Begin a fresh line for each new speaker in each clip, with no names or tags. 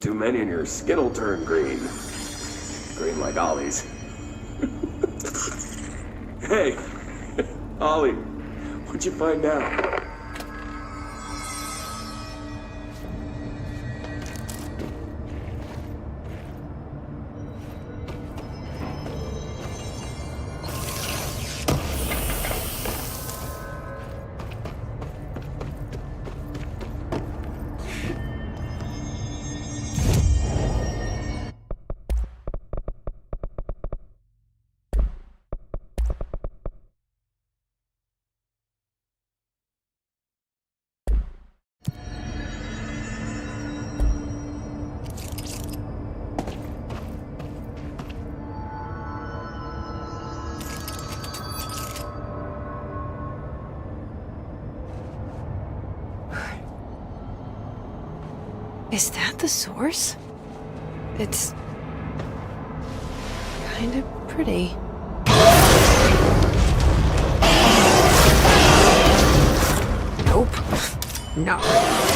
Too many and your skin will turn green. Green like Ollie's. Hey, Ollie, what'd you find out?
Is that the source? It's kind of pretty. Nope. Not really.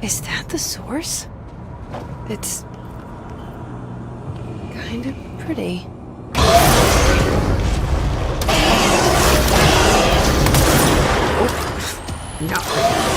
Is that the source? It's kind of pretty. Oh, no.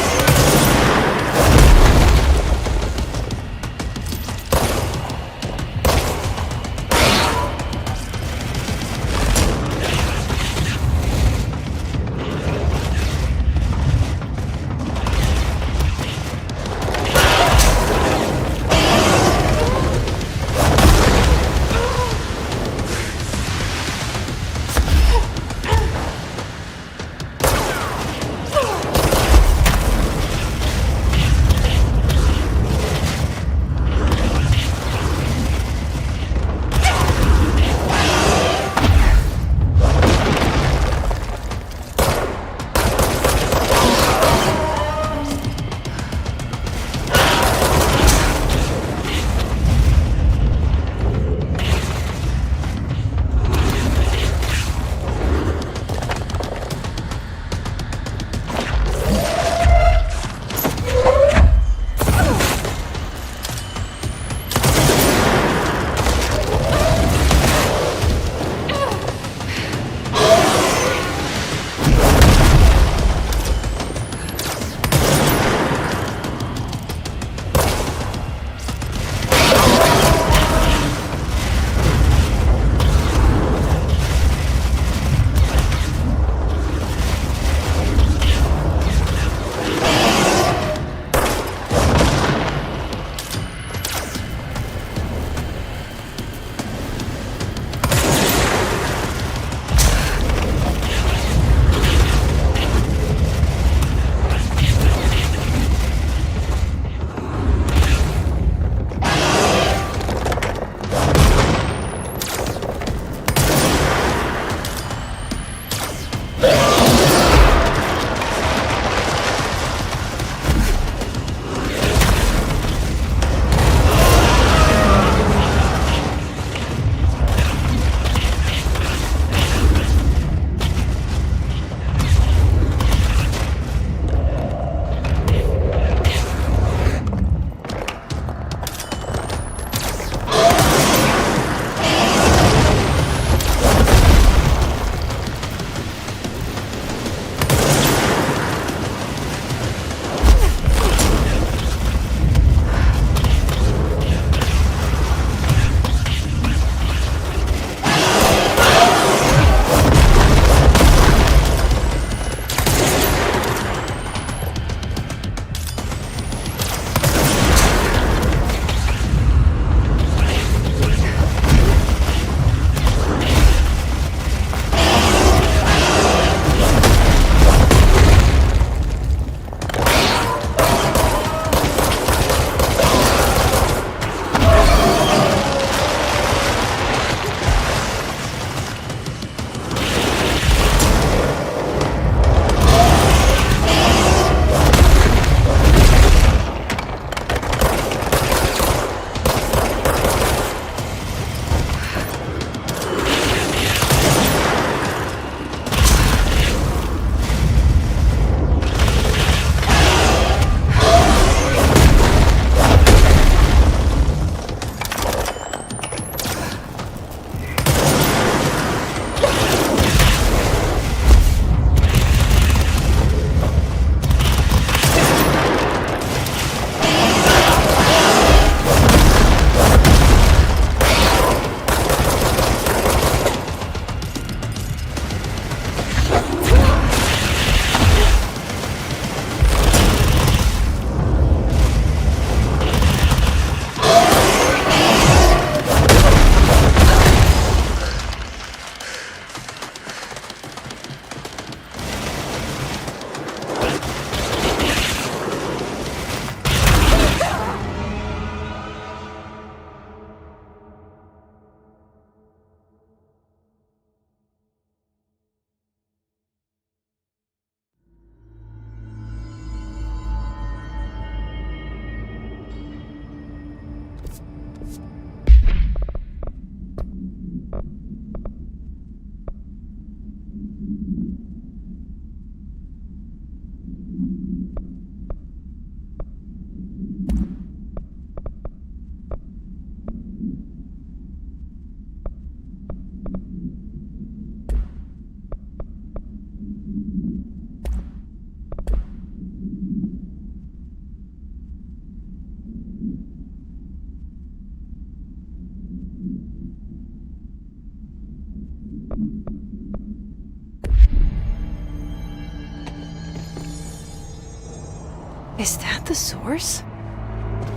Is that the source?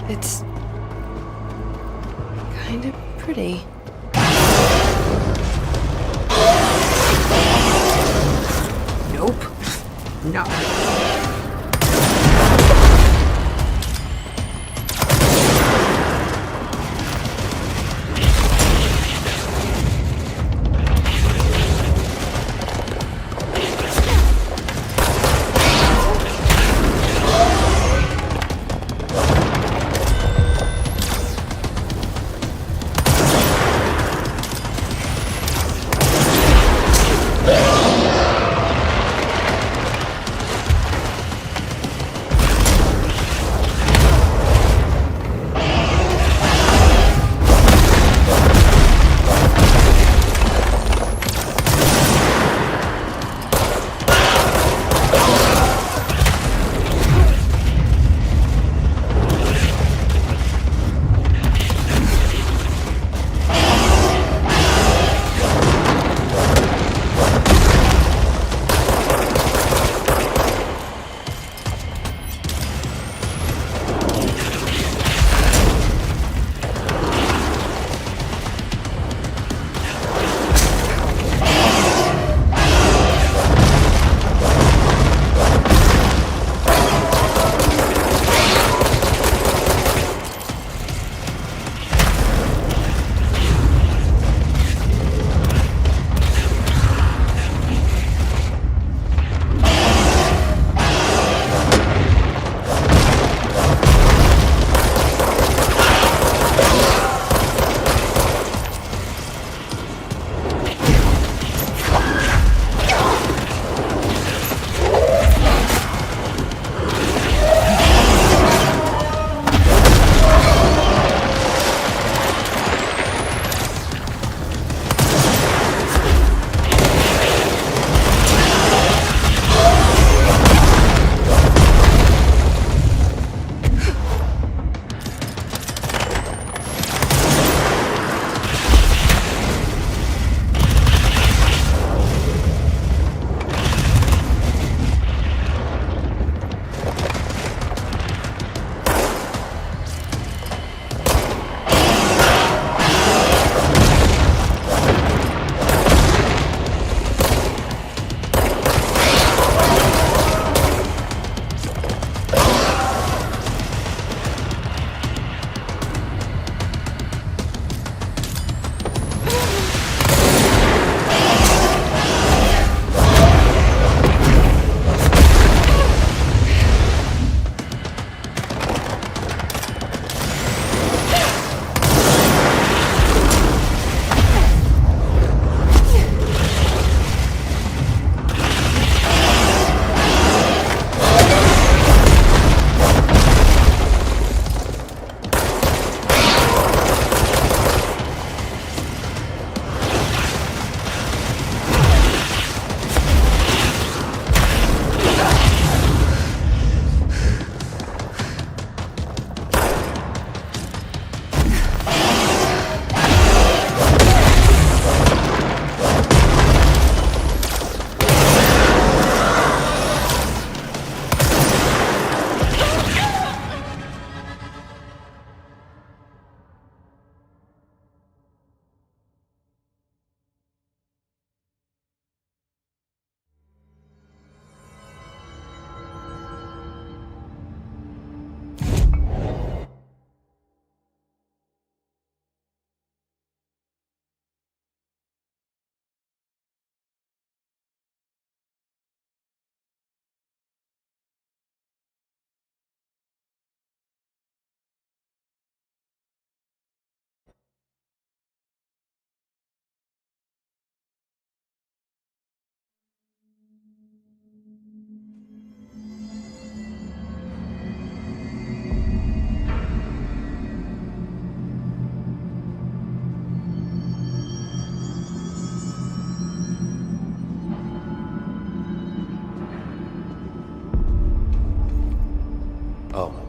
It's kind of pretty. Nope. No.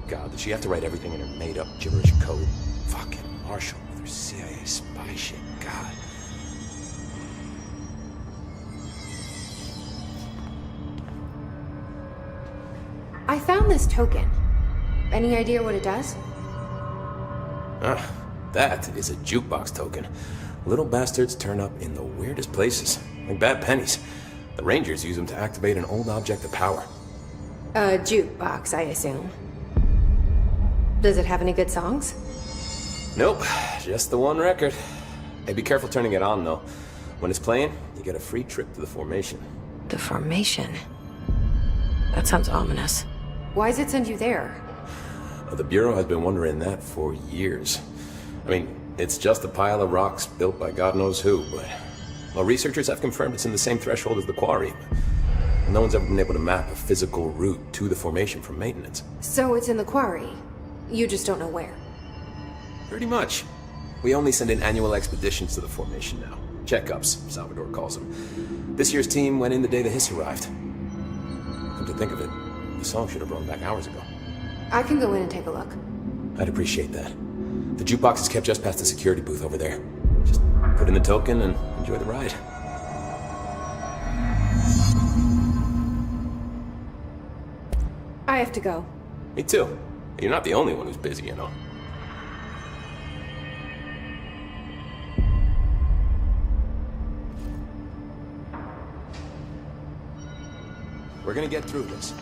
God, did she have to write everything in her made-up gibberish code? Fucking Marshall with her CIA spy shit. God.
I found this token. Any idea what it does?
Ah, that is a jukebox token. Little bastards turn up in the weirdest places, like bad pennies. The Rangers use them to activate an old object of power.
A jukebox, I assume. Does it have any good songs?
Nope, just the one record. Hey, be careful turning it on, though. When it's playing, you get a free trip to the formation.
The formation. That sounds ominous.
Why does it send you there?
The Bureau has been wondering that for years. I mean, it's just a pile of rocks built by God knows who, but... Well, researchers have confirmed it's in the same threshold as the quarry. But no one's ever been able to map a physical route to the formation from maintenance.
So it's in the quarry. You just don't know where.
Pretty much. We only send in annual expeditions to the formation now. Checkups, Salvador calls them. This year's team went in the day the Hiss arrived. Come to think of it, the song should have run back hours ago.
I can go in and take a look.
I'd appreciate that. The jukebox is kept just past the security booth over there. Just put in the token and enjoy the ride.
I have to go.
Me too. You're not the only one who's busy, you know. We're gonna get through this.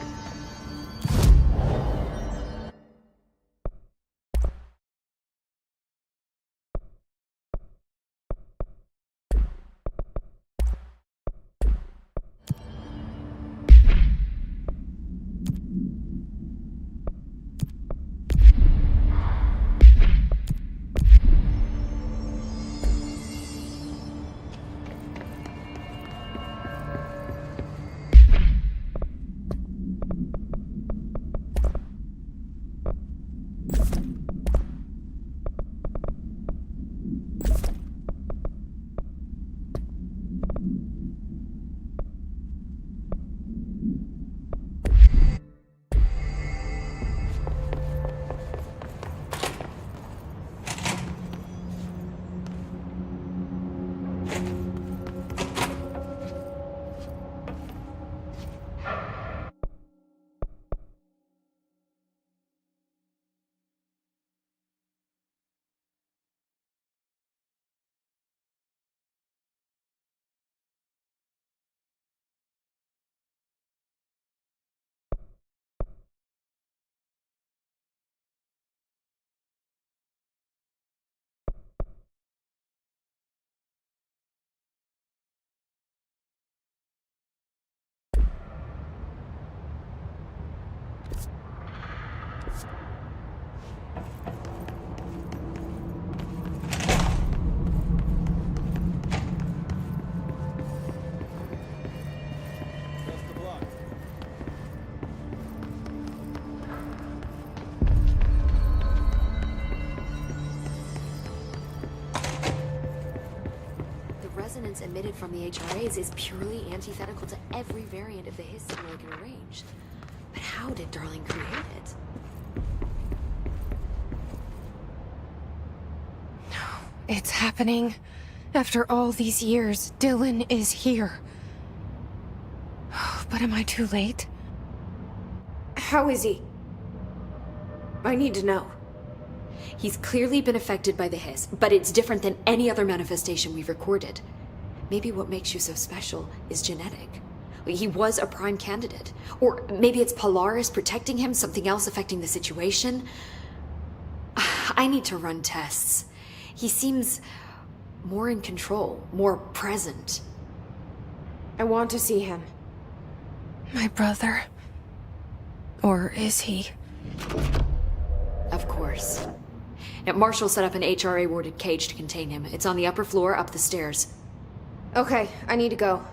Resonance emitted from the HRAs is purely antithetical to every variant of the Hiss signal it can arrange. But how did Darling create it?
It's happening. After all these years, Dylan is here. But am I too late?
How is he? I need to know.
He's clearly been affected by the Hiss, but it's different than any other manifestation we've recorded. Maybe what makes you so special is genetic. He was a prime candidate. Or maybe it's Polaris protecting him, something else affecting the situation. I need to run tests. He seems more in control, more present.
I want to see him.
My brother. Or is he?
Of course. Now, Marshall set up an HRA-warded cage to contain him. It's on the upper floor, up the stairs.
Okay, I need to go.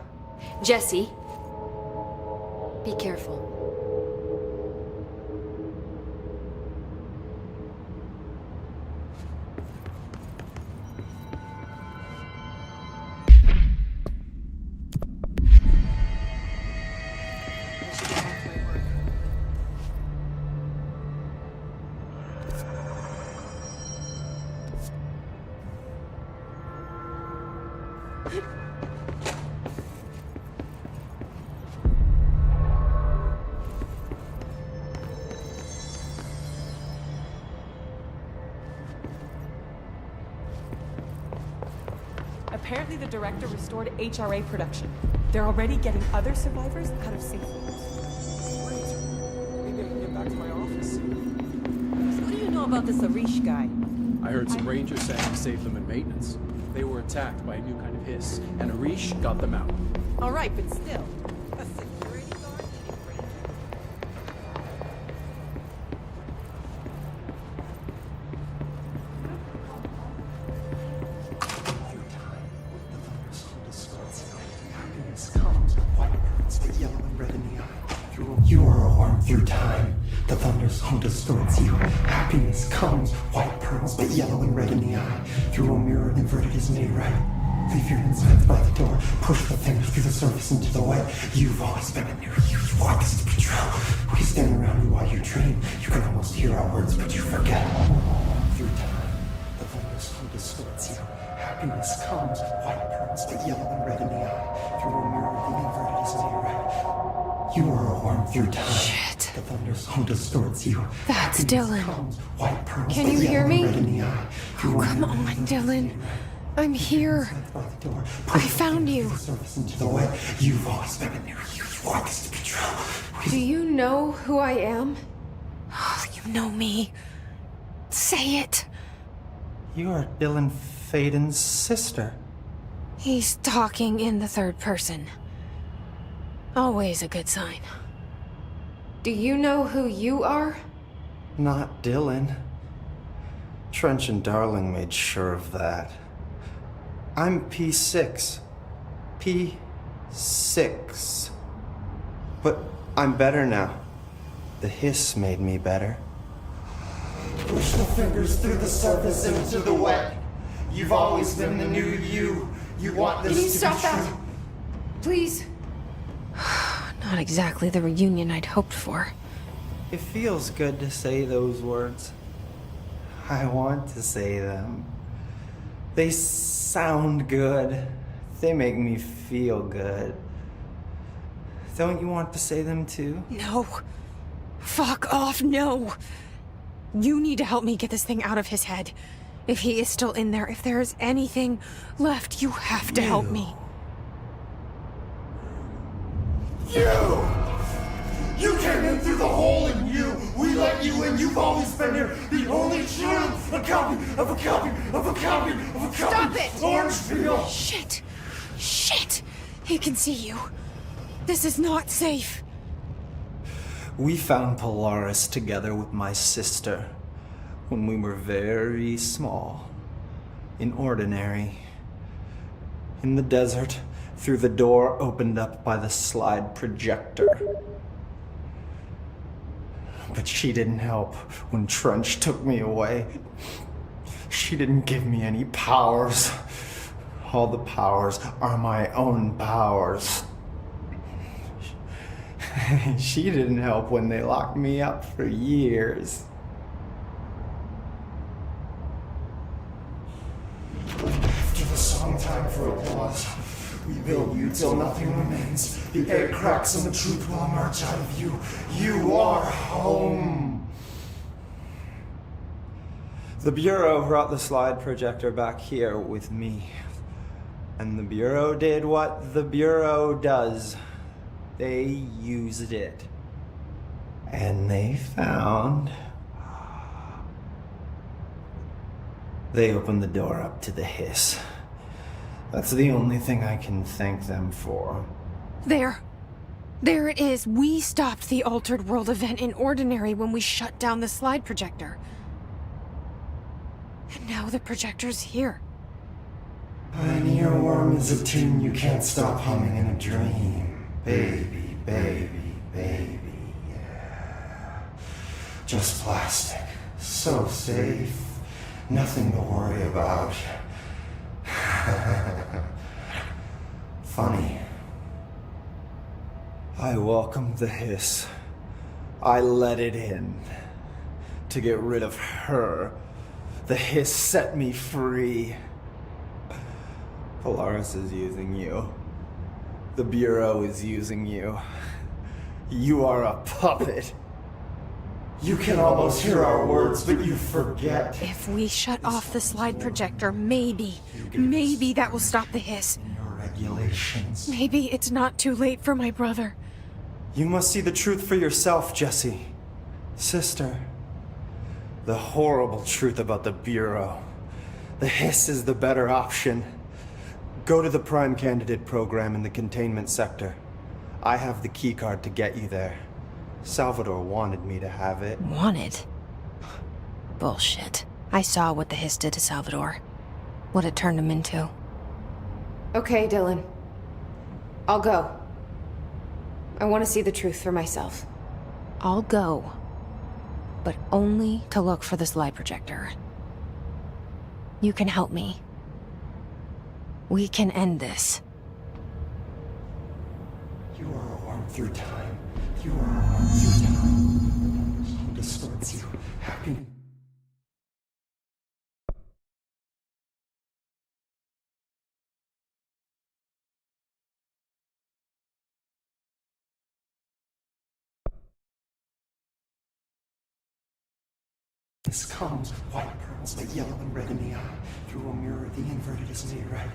Jesse, be careful.
Apparently the director restored HRA production. They're already getting other survivors out of safe rooms.
Great. Maybe I can get back to my office.
So what do you know about this Arish guy?
I heard some rangers saying he saved them in maintenance. They were attacked by a new kind of hiss, and Arish got them out.
All right, but still. A security guard needing Ranger?
You are a worm through time. The thunderstorm distorts you. Happiness comes, white pearls, but yellow and red in the eye. Through a mirror inverted is made right. Leave your insides by the door. Push the fingers through the surface into the wet. You've always been a new you. You want this to be true. We stand around you while you dream. You can almost hear our words, but you forget. Through time, the thunderstorm distorts you. Happiness comes, white pearls, but yellow and red in the eye. Through a mirror inverted is made right. You are a worm through time.
Shit.
The thunderstorm distorts you.
That's
Happiness
Dylan.
comes, white pearls,
Can
but
you hear
yellow
me?
and red in the eye. Through
Oh,
a
come
mirror
on,
inverted is
Dylan.
made right.
I'm here. I found you.
Into the way. You've always been a new you. You want this to be true.
Do you know who I am?
Oh, you know me. Say it.
You are Dylan Faden's sister.
He's talking in the third person. Always a good sign.
Do you know who you are?
Not Dylan. Trench and Darling made sure of that. I'm P6. P6. But I'm better now. The hiss made me better. Push the fingers through the surface into the wet. You've always been the new you. You want this
Can you
to
stop
be
that?
true.
Please?
Not exactly the reunion I'd hoped for.
It feels good to say those words. I want to say them. They sound good. They make me feel good. Don't you want to say them too?
No. Fuck off, no. You need to help me get this thing out of his head. If he is still in there, if there is anything left, you have to help me.
You came in through the hole in you. We let you in. You've always been here. The only true. A copy of a copy of a copy of a copy.
Stop it!
Orange peel.
Shit. Shit. He can see you. This is not safe.
We found Polaris together with my sister when we were very small, in Ordinary, in the desert, through the door opened up by the slide projector. But she didn't help when Trench took me away. She didn't give me any powers. All the powers are my own powers. She didn't help when they locked me up for years. After the song time for applause, we build you till nothing remains. The air cracks and the truth will emerge out of you. You are home. The Bureau brought the slide projector back here with me. And the Bureau did what the Bureau does. They used it. And they found... They opened the door up to the hiss. That's the only thing I can thank them for.
There. There it is. We stopped the Altered World event in Ordinary when we shut down the slide projector. And now the projector's here.
An earworm is a tune you can't stop humming in a dream. Baby, baby, baby, yeah. Just plastic. So safe. Nothing to worry about. Funny. I welcomed the hiss. I let it in. To get rid of her. The hiss set me free. Polaris is using you. The Bureau is using you. You are a puppet. You can almost hear our words, but you forget.
If we shut off the slide projector, maybe that will stop the hiss.
Your regulations.
Maybe it's not too late for my brother.
You must see the truth for yourself, Jesse. Sister. The horrible truth about the Bureau. The hiss is the better option. Go to the Prime Candidate program in the containment sector. I have the keycard to get you there. Salvador wanted me to have it.
Wanted? Bullshit. I saw what the hiss did to Salvador. What it turned him into.
Okay, Dylan. I'll go. I want to see the truth for myself.
I'll go. But only to look for the slide projector. You can help me. We can end this.
You are a worm through time. You are a worm through time. Who distorts you? Happy. This comes, white pearls, but yellow and red in the eye. Through a mirror, the inverted is made right.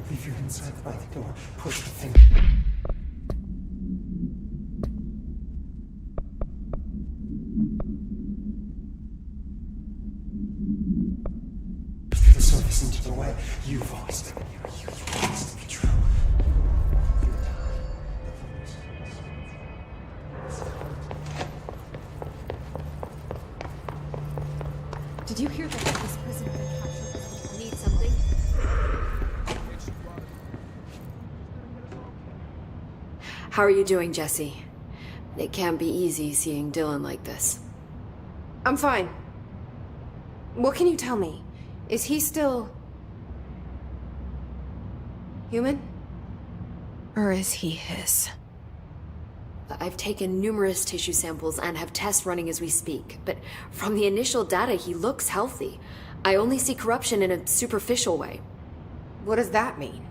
Leave your inside by the door. Push the finger. The surface into the way. You've always been here. You've always been true.
Did you hear that this prisoner been captured? Need something? How are you doing, Jesse? It can't be easy seeing Dylan like this.
I'm fine. What can you tell me? Is he still... human?
Or is he his?
I've taken numerous tissue samples and have tests running as we speak, but from the initial data, he looks healthy. I only see corruption in a superficial way.
What does that mean?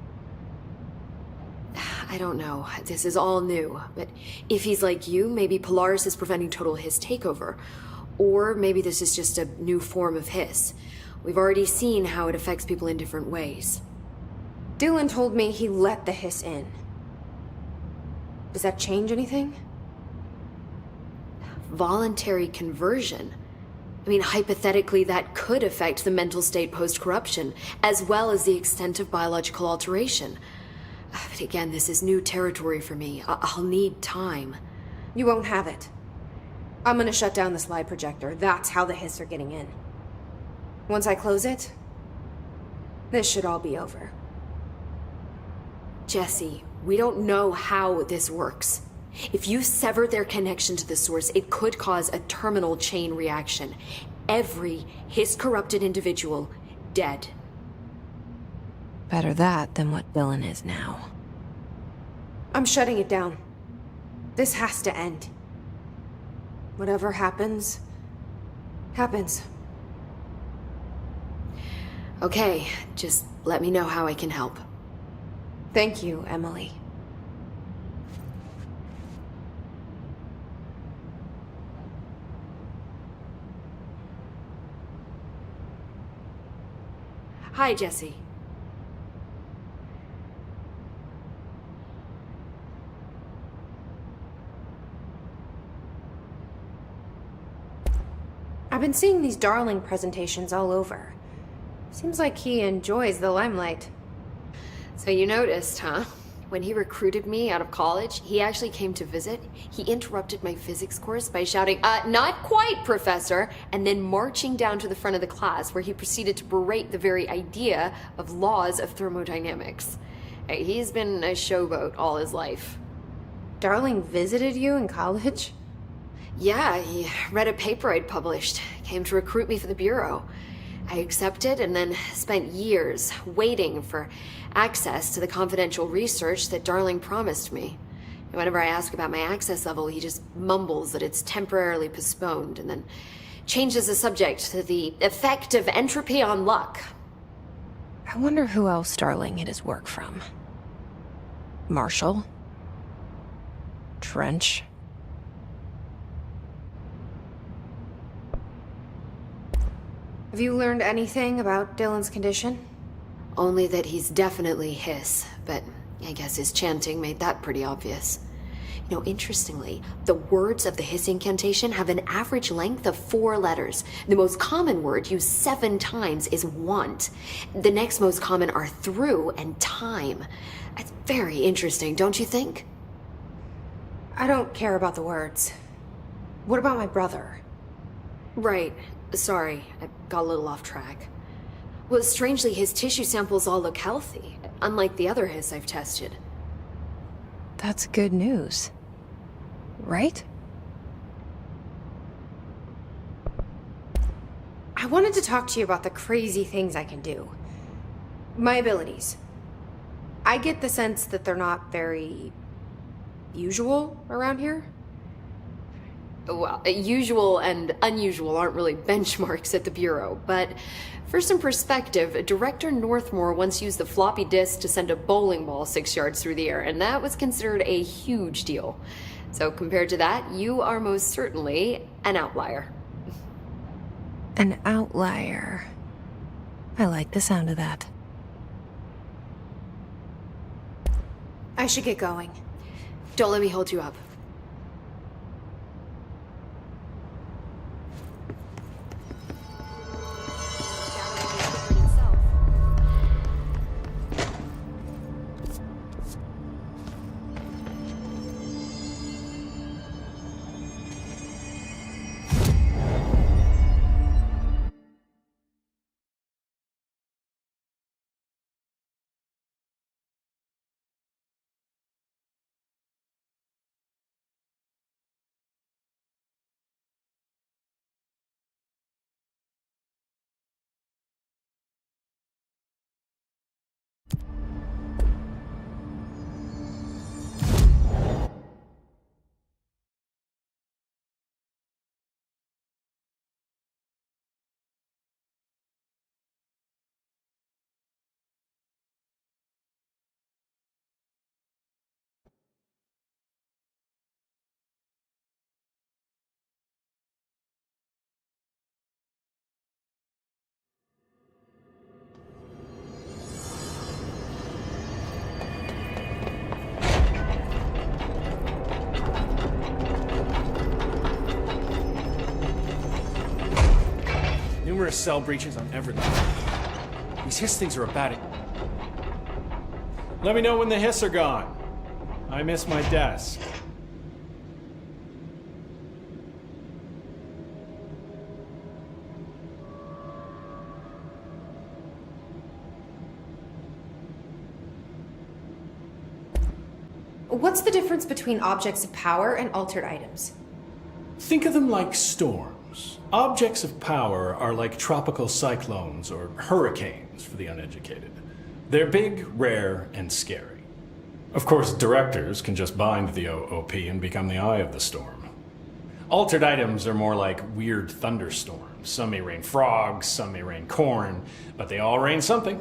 I don't know. This is all new, but if he's like you, maybe Polaris is preventing total hiss takeover. Or maybe this is just a new form of hiss. We've already seen how it affects people in different ways.
Dylan told me he let the hiss in. Does that change anything?
Voluntary conversion. I mean, hypothetically, that could affect the mental state post-corruption, as well as the extent of biological alteration. But again, this is new territory for me. I'll need time.
You won't have it. I'm gonna shut down the slide projector. That's how the hiss are getting in. Once I close it, this should all be over.
Jesse, we don't know how this works. If you sever their connection to the source, it could cause a terminal chain reaction. Every hiss-corrupted individual dead.
Better that than what Dylan is now.
I'm shutting it down. This has to end. Whatever happens, happens.
Okay, just let me know how I can help.
Thank you, Emily.
Hi, Jesse.
I've been seeing these Darling presentations all over. Seems like he enjoys the limelight.
So you noticed, huh? When he recruited me out of college, he actually came to visit. He interrupted my physics course by shouting, not quite, Professor, and then marching down to the front of the class where he proceeded to berate the very idea of laws of thermodynamics. He's been a showboat all his life.
Darling visited you in college?
Yeah, he read a paper I'd published, came to recruit me for the Bureau. I accepted and then spent years waiting for access to the confidential research that Darling promised me. And whenever I ask about my access level, he just mumbles that it's temporarily postponed and then changes the subject to the effect of entropy on luck.
I wonder who else Darling hid his work from. Marshall? Trench?
Have you learned anything about Dylan's condition?
Only that he's definitely Hiss, but I guess his chanting made that pretty obvious. You know, interestingly, the words of the Hiss incantation have an average length of 4 letters. The most common word used 7 times is want. The next most common are through and time. That's very interesting, don't you think?
I don't care about the words. What about my brother?
Right. Sorry, I got a little off track. Well, strangely, his tissue samples all look healthy, unlike the other Hiss I've tested.
That's good news. Right?
I wanted to talk to you about the crazy things I can do. My abilities. I get the sense that they're not very usual around here.
Well, usual and unusual aren't really benchmarks at the Bureau, but for some perspective, Director Northmore once used the floppy disk to send a bowling ball 6 yards through the air, and that was considered a huge deal. So compared to that, you are most certainly an outlier.
An outlier. I like the sound of that.
I should get going.
Don't let me hold you up.
Numerous cell breaches on everything. These Hiss things are about it. Let me know when the Hiss are gone. I miss my desk.
What's the difference between objects of power and altered items?
Think of them like storms. Objects of power are like tropical cyclones or hurricanes for the uneducated. They're big, rare, and scary. Of course, directors can just bind the OOP and become the eye of the storm. Altered items are more like weird thunderstorms. Some may rain frogs, some may rain corn, but they all rain something.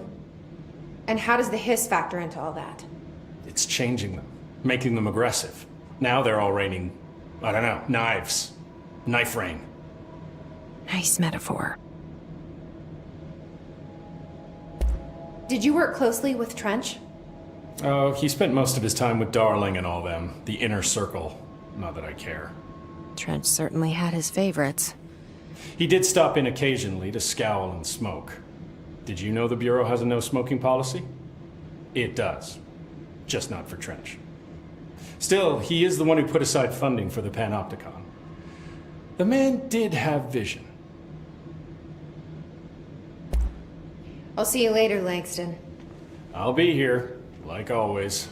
And how does the Hiss factor into all that?
It's changing them, making them aggressive. Now they're all raining, I don't know, knives. Knife rain.
Nice metaphor.
Did you work closely with Trench?
Oh, he spent most of his time with Darling and all them. The inner circle. Not that I care.
Trench certainly had his favorites.
He did stop in occasionally to scowl and smoke. Did you know the Bureau has a no smoking policy? It does. Just not for Trench. Still, he is the one who put aside funding for the Panopticon. The man did have vision.
I'll see you later, Langston.
I'll be here, like always.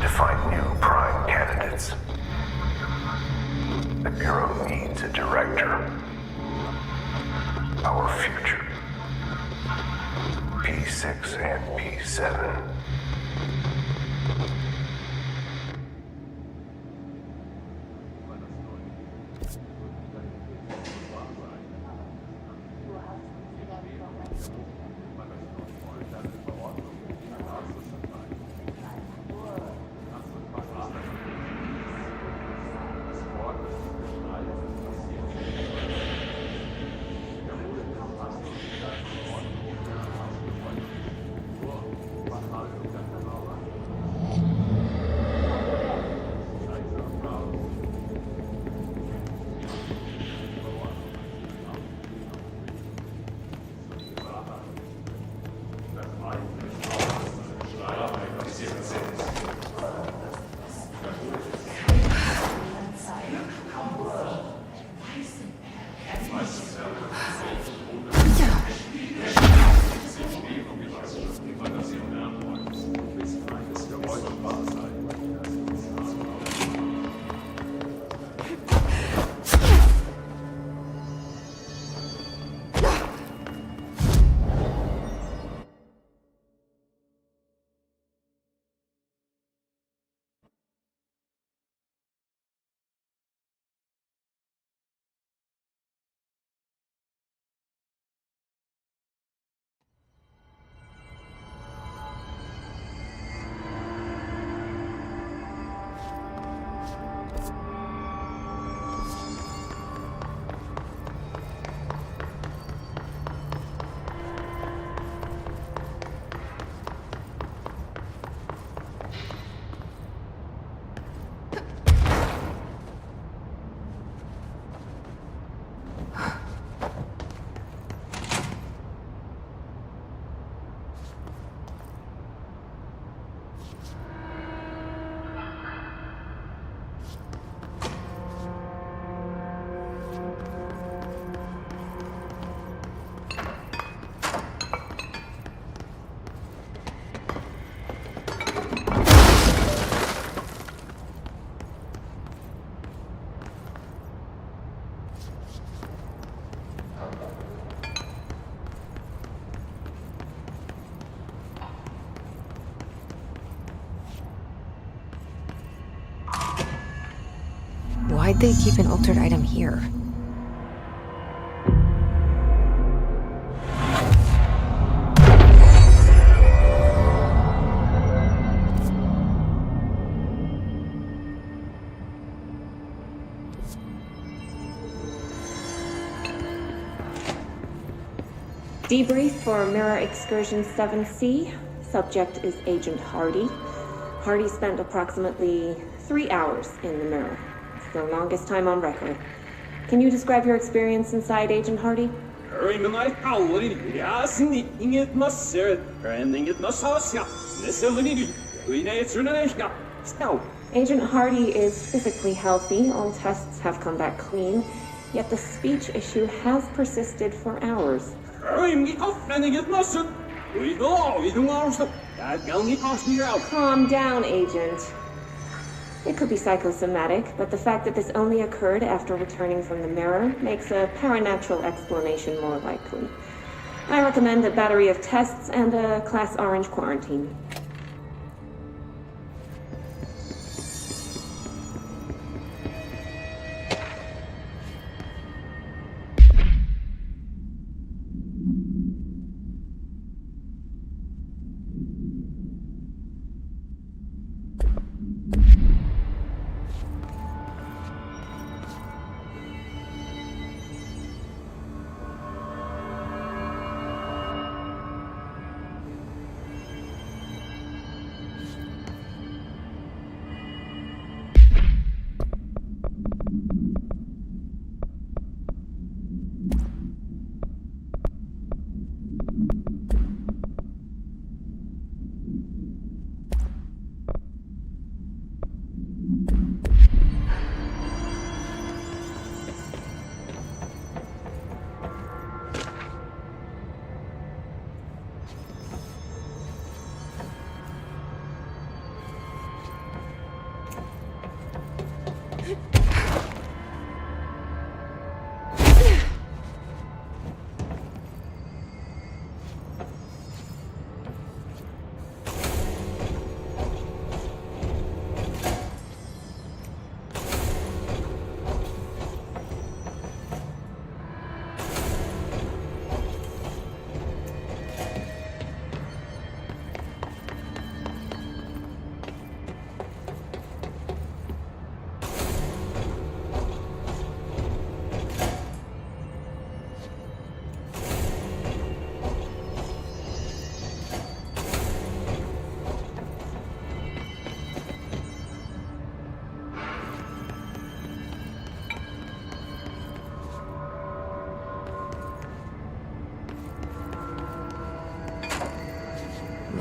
To find new prime candidates, the Bureau needs a director. Our future. P6 and P7.
Why'd they keep an altered item here?
Debrief for Mirror Excursion 7C. Subject is Agent Hardy. Hardy spent approximately 3 hours in the mirror. It's the longest time on record. Can you describe your experience inside, Agent Hardy? Agent Hardy is physically healthy. All tests have come back clean. Yet the speech issue has persisted for hours. Calm down, Agent. It could be psychosomatic, but the fact that this only occurred after returning from the mirror makes a paranatural explanation more likely. I recommend a battery of tests and a Class Orange quarantine.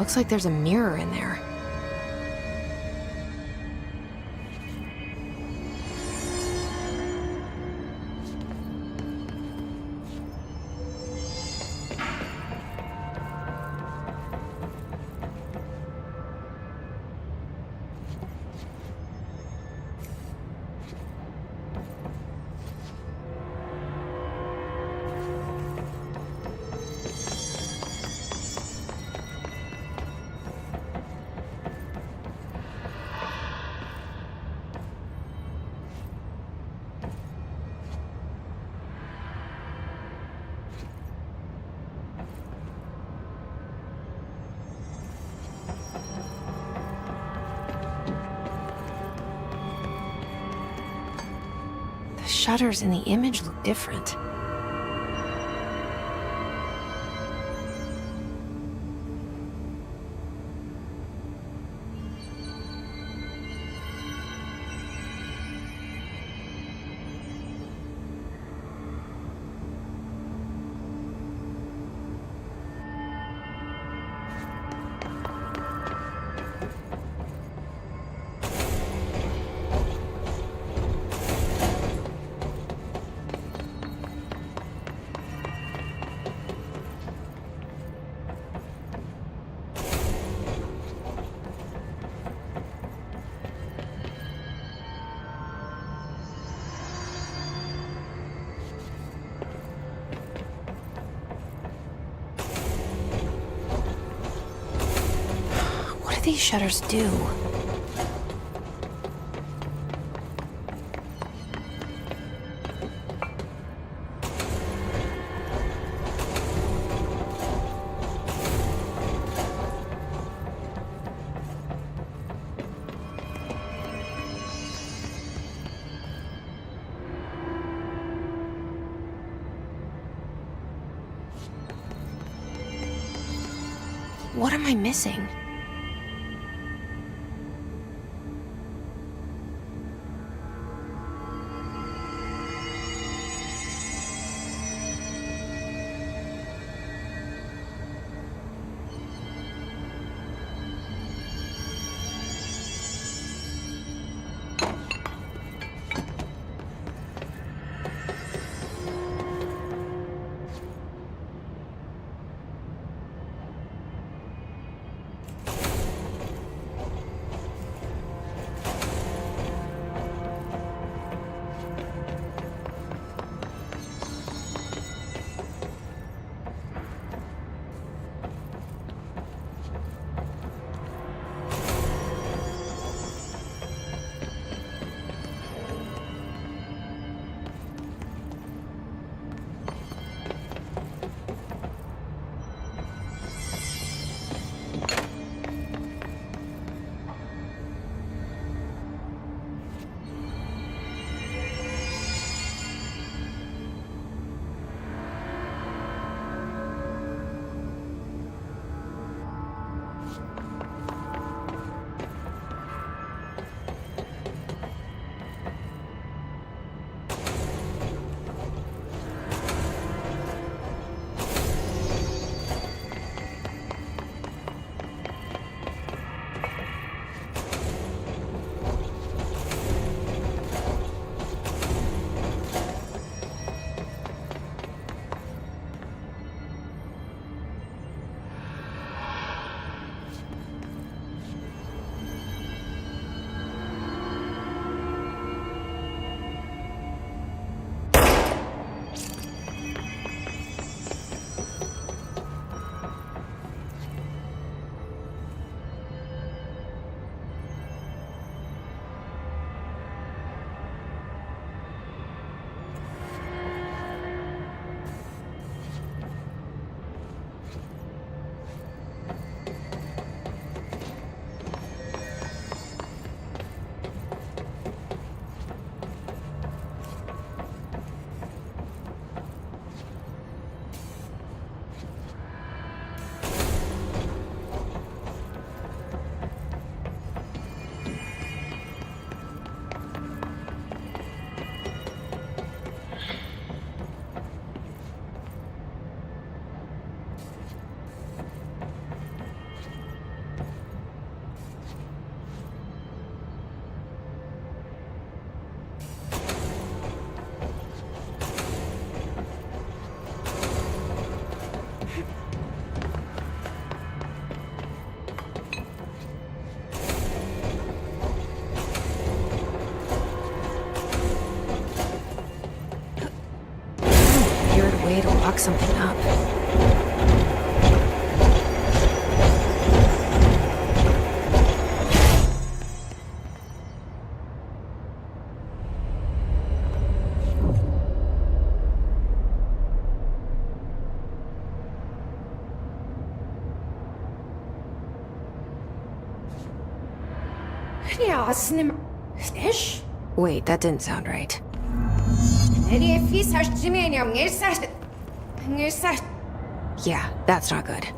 Looks like there's a mirror in there. The shutters in the image look different. What do these shutters do? What am I missing? way to lock something up.
Ja, snim... Ish?
Wait, that didn't sound right. Yeah, that's not good.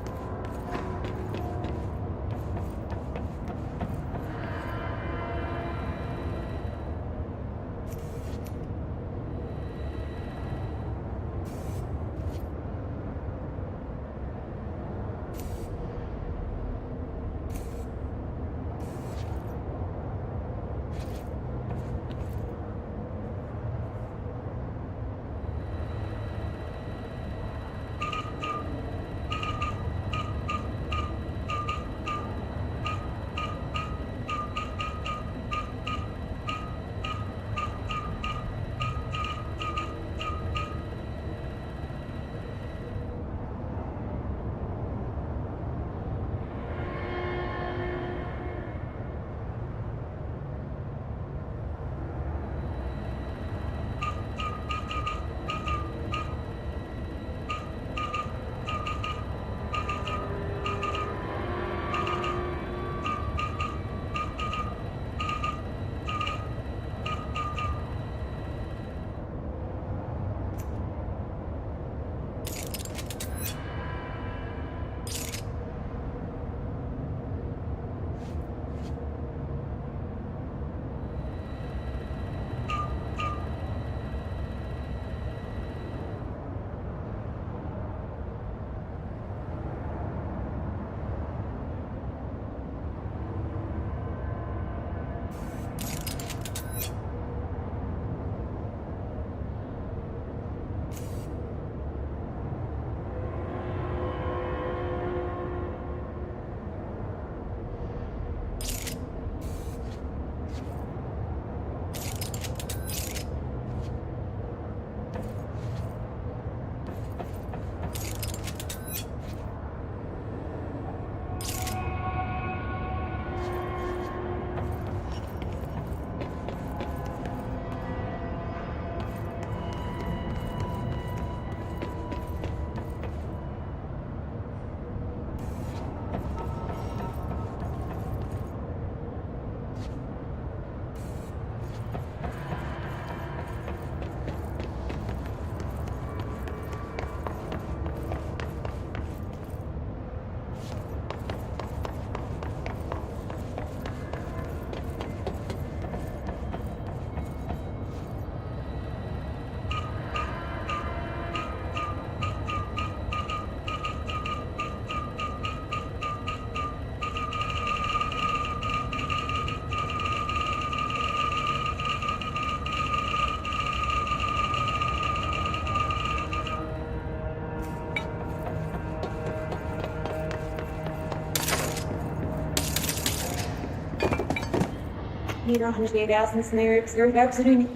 Hier nog eens ergens sneeuw, skirt absoluut.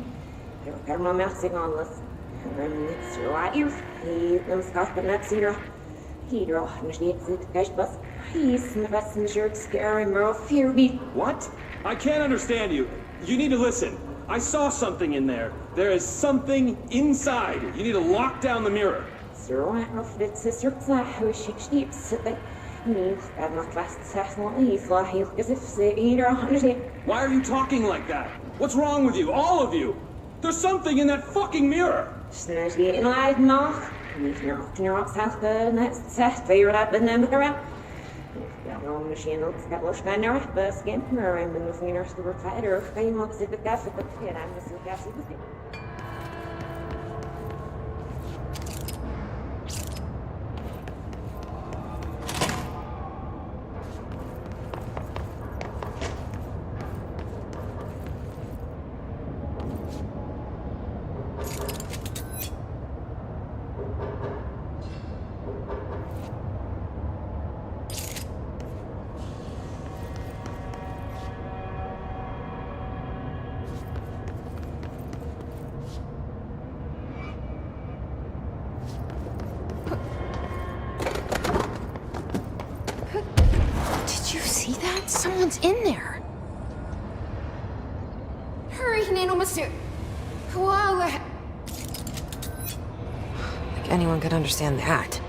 Ik heb maar merci alles. En het is waar. Hier nam schat net zien. Hier nog niet zit kastbas. He's the messenger scary merle fear me.
What? I can't understand you. You need to listen. I saw something in there. There is something inside. You need to lock down the mirror.
Sir, I know that sister how she keeps it.
Why are you talking like that? What's wrong with you? All of you? There's something in that fucking mirror!
Someone's in there.
Hurry, Nanomaster! Whoa! Like anyone could understand that.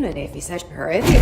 If he said her, if you...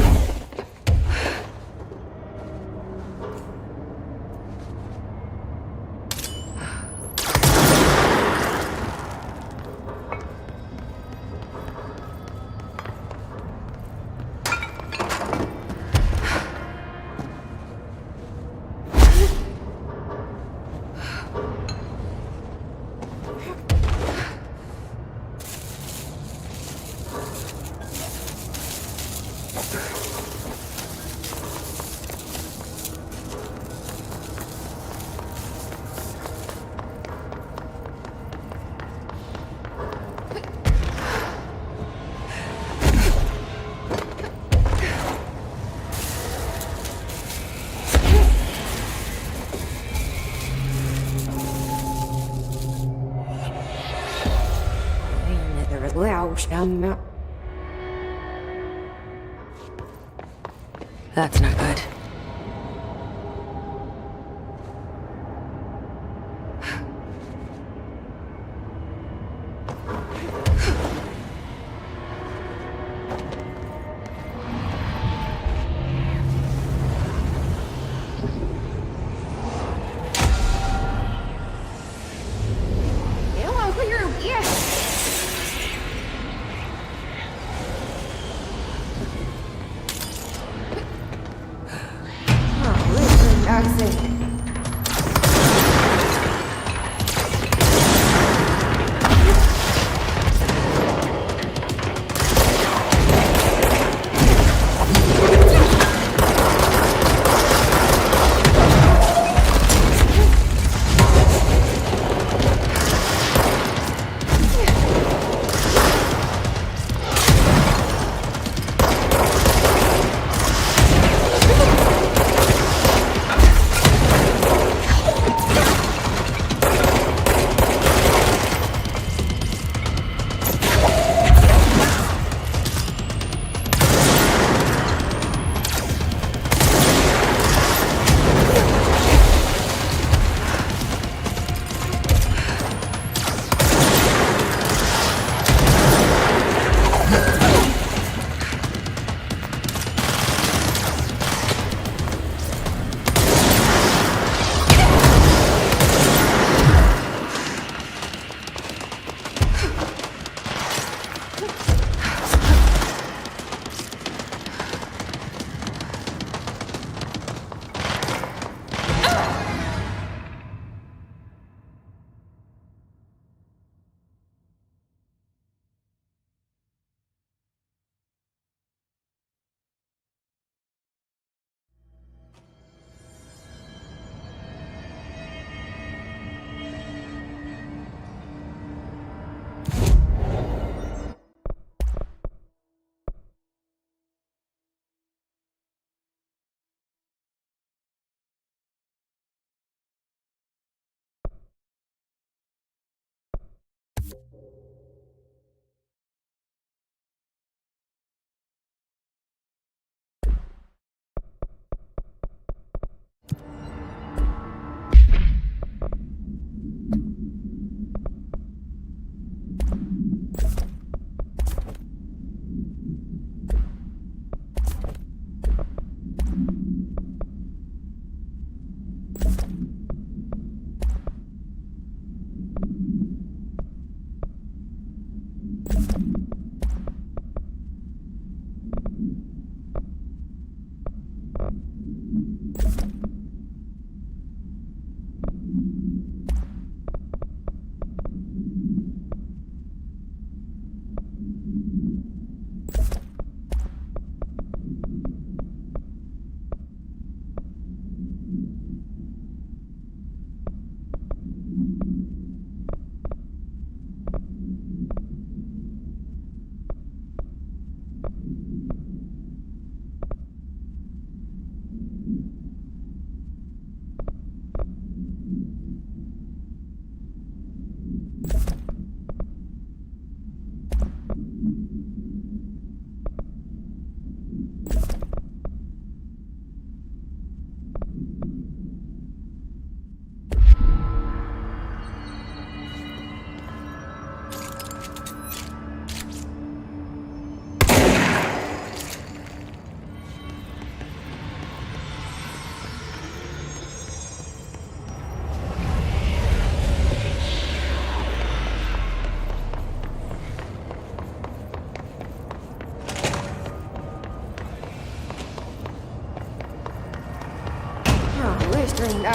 That's not good.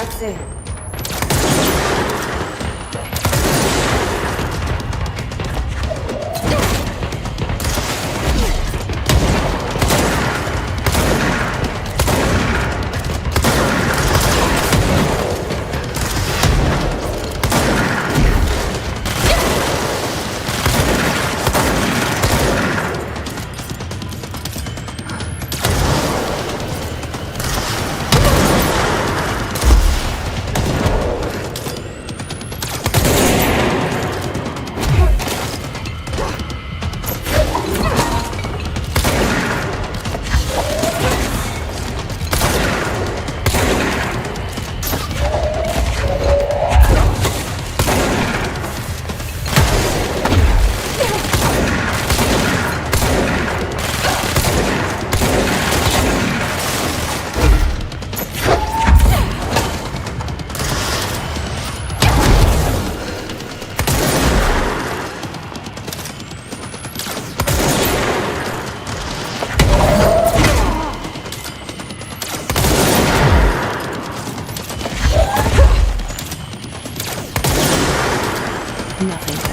Grazie.
Nothing.